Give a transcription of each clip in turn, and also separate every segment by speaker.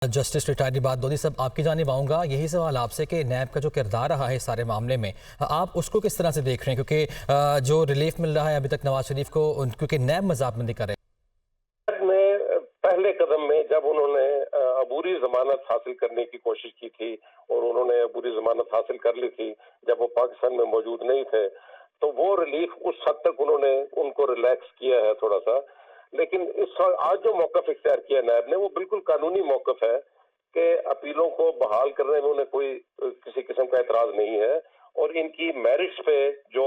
Speaker 1: Justice retired इबाद Lodhi साहब, आपकी जानिब आऊँगा। यही सवाल आपसे कि नैब का जो किरदार रहा है इस सारे मामले में, आप उसको किस तरह से देख रहे हैं? क्योंकि जो रिलीफ मिल रहा है अभी तक नवाज शरीफ को, क्योंकि नैब मजाकबंदी कर रहे
Speaker 2: हैं में पहले कदम में जब उन्होंने अबूरी जमानत हासिल करने की कोशिश की थी और उन्होंने अबूरी जमानत हासिल कर ली थी जब वो पाकिस्तान में मौजूद नहीं थे, तो वो रिलीफ उस हद तक उन्होंने उनको रिलैक्स किया है थोड़ा सा। लेकिन इस आज जो मौकफ इख्तियार किया नैब ने, वो बिल्कुल कानूनी मौकफ है कि अपीलों को बहाल करने में उन्हें कोई किसी किस्म का एतराज नहीं है और इनकी मेरिट्स पे जो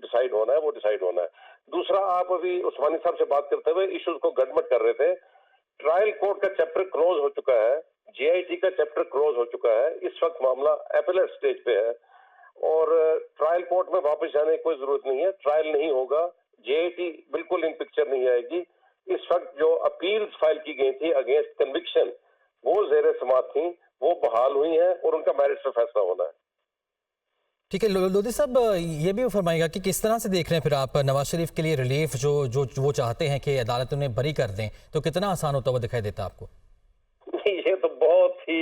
Speaker 2: डिसाइड होना है वो डिसाइड होना है। दूसरा, आप अभी उस्मानी साहब से बात करते हुए इश्यूज को गड़बड़ कर रहे थे। ट्रायल कोर्ट का चैप्टर क्लोज हो चुका है, जेआईटी का चैप्टर क्लोज हो चुका है। इस वक्त मामला एपेलेट स्टेज पे है और ट्रायल कोर्ट में वापस जाने की कोई जरूरत नहीं है। ट्रायल नहीं होगा, जेआईटी बिल्कुल इन पिक्चर नहीं आएगी। इस वक्त जो अपील्स फाइल की गई थी अगेंस्ट कन्विक्शन, वो जेर समात थी, वो बहाल हुई हैं और उनका मेरिट्स पे फैसला होना है।
Speaker 1: ठीक है लोधी साहब, ये भी फरमाएगा कि किस तरह से देख रहे हैं फिर आप नवाज शरीफ के लिए रिलीफ जो जो वो चाहते हैं कि अदालत उन्हें बरी कर दें, तो कितना आसान होता हुआ दिखाई देता आपको?
Speaker 2: ये तो बहुत ही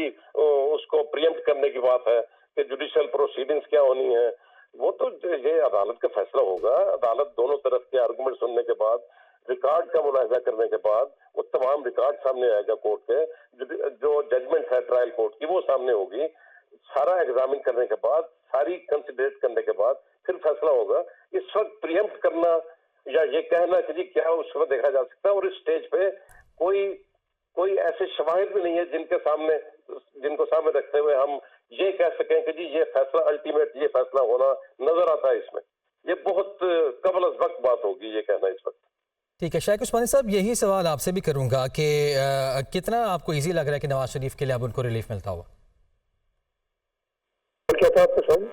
Speaker 2: उसको प्रियम्प्ट करने की बात है कि जुडिशियल प्रोसीडिंग्स क्या होनी है। वो तो ये अदालत का फैसला होगा। अदालत दोनों तरफ के आर्गुमेंट सुनने के बाद, रिकॉर्ड का मुलाहिजा करने के बाद, वो तमाम रिकॉर्ड सामने आएगा कोर्ट के। जो जजमेंट है ट्रायल कोर्ट की वो सामने होगी। सारा एग्जामिन करने के बाद, सारी कंसिडरेट करने के बाद फिर फैसला होगा। इस वक्त प्रियम्प्ट करना या ये कहना कि जी क्या उसको देखा जा सकता है, और इस स्टेज पे कोई ऐसे शवाहिद भी नहीं है जिनको सामने रखते हुए हम ये कह सकें कि जी ये फैसला अल्टीमेट, ये फैसला होना नजर आता है इसमें। ये बहुत कबल अज वक्त बात होगी ये कहना इस वक्त।
Speaker 1: ठीक है शाइक उस्मानी साहब, यही सवाल आपसे भी करूंगा कि कितना आपको इजी लग रहा है कि नवाज शरीफ के लिए अब उनको रिलीफ मिलता हुआ?
Speaker 2: क्या था आपका सवाल?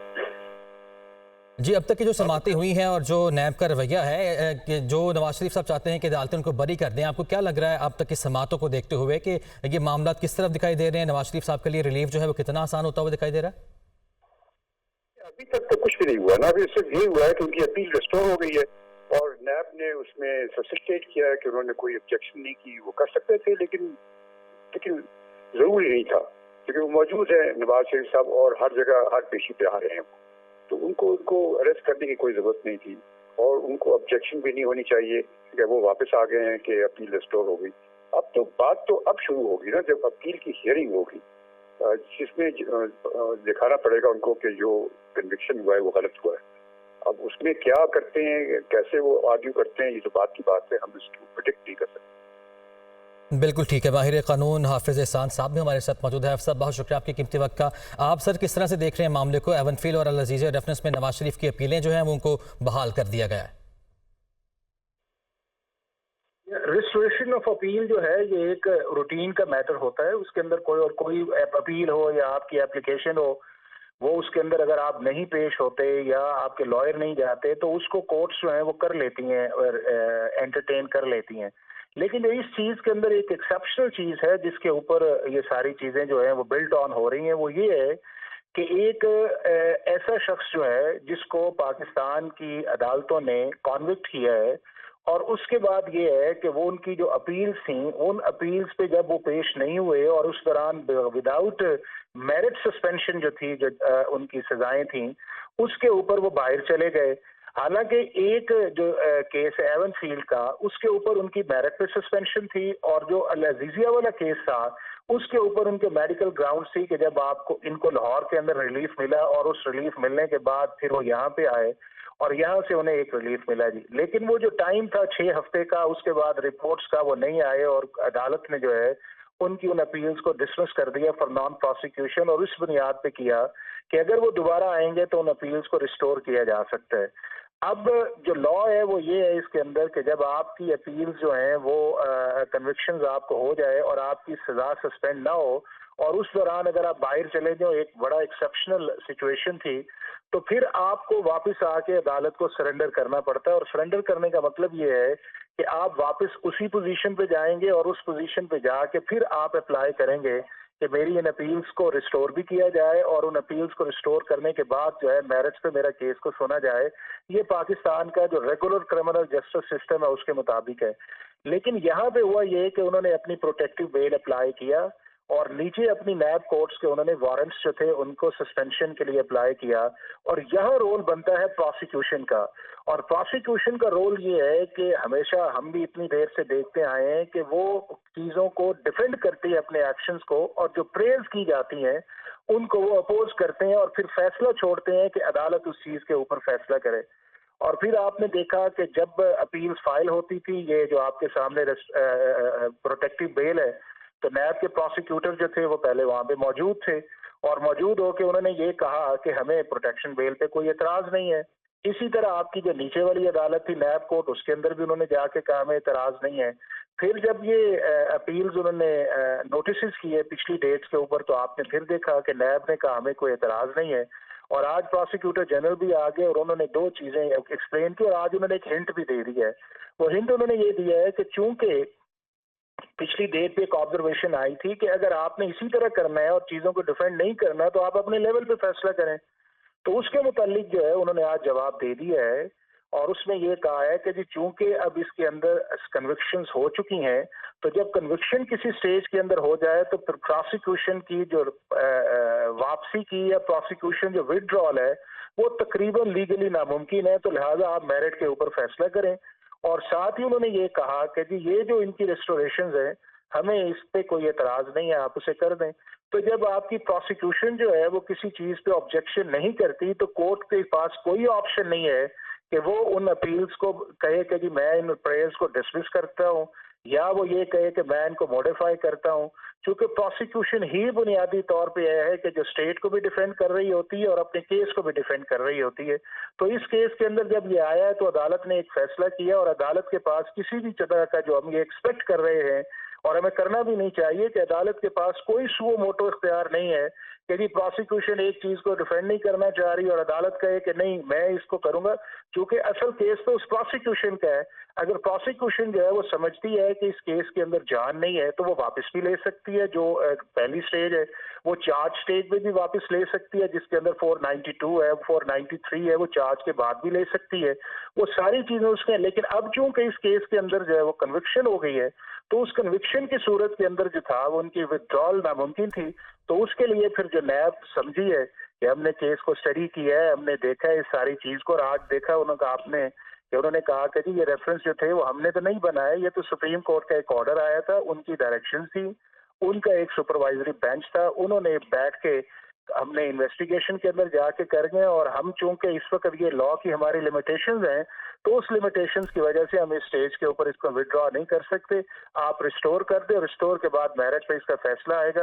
Speaker 1: जी, अब तक की जो समातें हुई हैं और जो नैब का रवैया है कि जो नवाज शरीफ साहब चाहते हैं कि अदालतें उनको बरी कर दें, आपको क्या लग रहा है अब तक की समातों को देखते हुए कि ये मामला किस तरफ दिखाई दे रहे हैं? नवाज शरीफ साहब के लिए रिलीफ जो है वो कितना आसान होता हुआ दिखाई दे रहा है?
Speaker 3: अभी तक तो कुछ भी नहीं हुआ ना। अभी सिर्फ ये हुआ है कि उनकी अपील रिस्टोर हो गई है और नैब ने उसमें सब्सिस्टेट किया है कि उन्होंने कोई ऑब्जेक्शन नहीं की। वो कर सकते थे लेकिन जरूरी नहीं था, क्योंकि वो मौजूद है नवाज शरीफ साहब और हर जगह हर पेशी पे आ रहे हैं, तो उनको अरेस्ट करने की कोई जरूरत नहीं थी और उनको ऑब्जेक्शन भी नहीं होनी चाहिए कि वो वापस आ गए हैं कि अपील रिस्टोर हो गई। अब तो बात तो अब शुरू होगी ना, जब अपील की हियरिंग होगी, जिसमें दिखाना पड़ेगा उनको कि जो कन्विक्शन हुआ है वो गलत हुआ है। अब उसमें क्या करते हैं, कैसे वो आर्ग्यू करते हैं, ये तो बात की बात है, हम इसको प्रेडिक्ट नहीं कर सकते।
Speaker 1: बिल्कुल ठीक है। माहिर कानून हाफिज एहसान साहब भी हमारे साथ मौजूद है। हाफिज साहब, बहुत शुक्रिया आपकी कीमती वक्त का। आप सर किस तरह से देख रहे हैं मामले को? एवनफील्ड और अल अजीज़ रेफरेंस में नवाज शरीफ की अपीलें जो हैं वो उनको बहाल कर दिया गया है।
Speaker 4: रिस्टोरेशन ऑफ अपील जो है ये एक रूटीन का मैटर होता है। उसके अंदर कोई अपील हो या आपकी एप्लीकेशन हो, वो उसके अंदर अगर आप नहीं पेश होते या आपके लॉयर नहीं जाते तो उसको कोर्ट्स जो है वो कर लेती हैं और एंटरटेन कर लेती हैं। लेकिन इस चीज के अंदर एक एक्सेप्शनल चीज है जिसके ऊपर ये सारी चीजें जो है वो बिल्ट ऑन हो रही हैं, वो ये है कि एक ऐसा शख्स जो है जिसको पाकिस्तान की अदालतों ने कॉन्विक्ट किया है और उसके बाद ये है कि वो उनकी जो अपील्स थी, उन अपील्स पे जब वो पेश नहीं हुए और उस दौरान विदाउट मेरिट सस्पेंशन जो थी, जो उनकी सजाएं थी, उसके ऊपर वो बाहर चले गए। हालांकि एक जो केस है एवनफील्ड का, उसके ऊपर उनकी मेरिट पे सस्पेंशन थी और जो अल अजीजिया वाला केस था उसके ऊपर उनके मेडिकल ग्राउंड्स थी कि जब आपको इनको लाहौर के अंदर रिलीफ मिला और उस रिलीफ मिलने के बाद फिर वो यहाँ पे आए और यहाँ से उन्हें एक रिलीफ मिला जी। लेकिन वो जो टाइम था 6 हफ्ते का, उसके बाद रिपोर्ट्स का, वो नहीं आए और अदालत ने जो है उनकी उन अपील्स को डिसमिस कर दिया फॉर नॉन प्रोसिक्यूशन और इस बुनियाद पे किया कि अगर वो दोबारा आएंगे तो उन अपील्स को रिस्टोर किया जा सकता है। अब जो लॉ है वो ये है इसके अंदर कि जब आपकी अपील्स जो हैं वो कन्विक्शंस आपको हो जाए और आपकी सजा सस्पेंड ना हो और उस दौरान अगर आप बाहर चले जाओ, एक बड़ा एक्सेप्शनल सिचुएशन थी, तो फिर आपको वापस आके अदालत को सरेंडर करना पड़ता है। और सरेंडर करने का मतलब ये है कि आप वापस उसी पोजीशन पे जाएंगे और उस पोजीशन पे जाके फिर आप अप्लाई करेंगे कि मेरी इन अपील्स को रिस्टोर भी किया जाए और उन अपील्स को रिस्टोर करने के बाद जो है मेरिट्स पे मेरा केस को सुना जाए। ये पाकिस्तान का जो रेगुलर क्रिमिनल जस्टिस सिस्टम है उसके मुताबिक है। लेकिन यहाँ पे हुआ ये कि उन्होंने अपनी प्रोटेक्टिव बेल अप्लाई किया और नीचे अपनी नैब कोर्ट्स के उन्होंने वारंट्स जो थे उनको सस्पेंशन के लिए अप्लाई किया। और यह रोल बनता है प्रोसिक्यूशन का, और प्रोसिक्यूशन का रोल ये है कि हमेशा हम भी इतनी देर से देखते आए हैं कि वो चीज़ों को डिफेंड करती है अपने एक्शंस को, और जो प्रेज की जाती हैं उनको वो अपोज करते हैं और फिर फैसला छोड़ते हैं कि अदालत उस चीज़ के ऊपर फैसला करे। और फिर आपने देखा कि जब अपील्स फाइल होती थी, ये जो आपके सामने प्रोटेक्टिव बेल है, तो नैब के प्रोसिक्यूटर जो थे वो पहले वहां पे मौजूद थे, और मौजूद होकर उन्होंने ये कहा कि हमें प्रोटेक्शन बेल पे कोई एतराज नहीं है। इसी तरह आपकी जो नीचे वाली अदालत थी नैब कोर्ट, उसके अंदर भी उन्होंने जाके कहा हमें एतराज नहीं है। फिर जब ये अपील्स उन्होंने नोटिस किए पिछली डेट्स के ऊपर, तो आपने फिर देखा कि नैब ने कहा हमें कोई एतराज नहीं है। और आज प्रोसिक्यूटर जनरल भी आ गए और उन्होंने दो चीजें एक्सप्लेन की, और आज उन्होंने एक हिंट भी दे दी है। वो हिंट उन्होंने ये दिया है कि चूंकि पिछली डेट पे एक ऑब्जर्वेशन आई थी कि अगर आपने इसी तरह करना है और चीजों को डिफेंड नहीं करना, तो आप अपने लेवल पे फैसला करें। तो उसके मुतालिक जो है उन्होंने आज जवाब दे दिया है, और उसमें ये कहा है कि जी चूंकि अब इसके अंदर कन्विक्शंस हो चुकी हैं, तो जब कन्विक्शन किसी स्टेज के अंदर हो जाए तो फिर प्रोसिक्यूशन की जो वापसी की या प्रोसिक्यूशन जो विड्रॉल है वो तकरीबन लीगली नामुमकिन है। तो लिहाजा आप मेरिट के ऊपर फैसला करें। और साथ ही उन्होंने ये कहा कि जी ये जो इनकी रेस्टोरेशंस है, हमें इस पे कोई एतराज नहीं है, आप उसे कर दें। तो जब आपकी प्रोसिक्यूशन जो है वो किसी चीज पे ऑब्जेक्शन नहीं करती, तो कोर्ट के पास कोई ऑप्शन नहीं है कि वो उन अपील्स को कहे कि जी मैं इन प्रेयर्स को डिसमिस करता हूं, या वो ये कहे कि मैं इनको मॉडिफाई करता हूं। क्योंकि प्रोसिक्यूशन ही बुनियादी तौर पे यह है कि जो स्टेट को भी डिफेंड कर रही होती है और अपने केस को भी डिफेंड कर रही होती है। तो इस केस के अंदर जब ये आया है तो अदालत ने एक फैसला किया, और अदालत के पास किसी भी तरह का जो हम ये एक्सपेक्ट कर रहे हैं, और हमें करना भी नहीं चाहिए, कि अदालत के पास कोई सुओ मोटो इख्तियार नहीं है कि जी प्रोसिक्यूशन एक चीज को डिफेंड नहीं करना चाह रही और अदालत कहे कि नहीं मैं इसको करूंगा, क्योंकि असल केस तो उस प्रोसिक्यूशन का है। अगर प्रोसिक्यूशन जो है वो समझती है कि इस केस के अंदर जान नहीं है, तो वो वापस भी ले सकती है। जो पहली स्टेज है वो चार्ज स्टेज में भी वापस ले सकती है, जिसके अंदर 492 है, 493 है, वो चार्ज के बाद भी ले सकती है। वो सारी चीजें उसके हैं। लेकिन अब चूंकि इस केस के अंदर जो है वो कन्विक्शन हो गई है, तो उस कन्विक्शन की सूरत के अंदर जो था वो उनकी विड्रॉल नामुमकिन थी। तो उसके लिए फिर जो नैब समझी है कि हमने केस को स्टडी किया है, हमने देखा है इस सारी चीज को, और आज देखा उन्होंने कहा कि जी ये रेफरेंस जो थे वो हमने तो नहीं बनाए, ये तो सुप्रीम कोर्ट का एक ऑर्डर आया था, उनकी डायरेक्शन थी, उनका एक सुपरवाइजरी बेंच था, उन्होंने बैठ के हमने इन्वेस्टिगेशन के अंदर जाके कर गए। और हम चूंकि इस वक्त ये लॉ की हमारी लिमिटेशंस हैं, तो उस लिमिटेशंस की वजह से हम इस स्टेज के ऊपर इसको विड्रॉ नहीं कर सकते। आप रिस्टोर कर दे, रिस्टोर के बाद मेरिट पे इसका फैसला आएगा।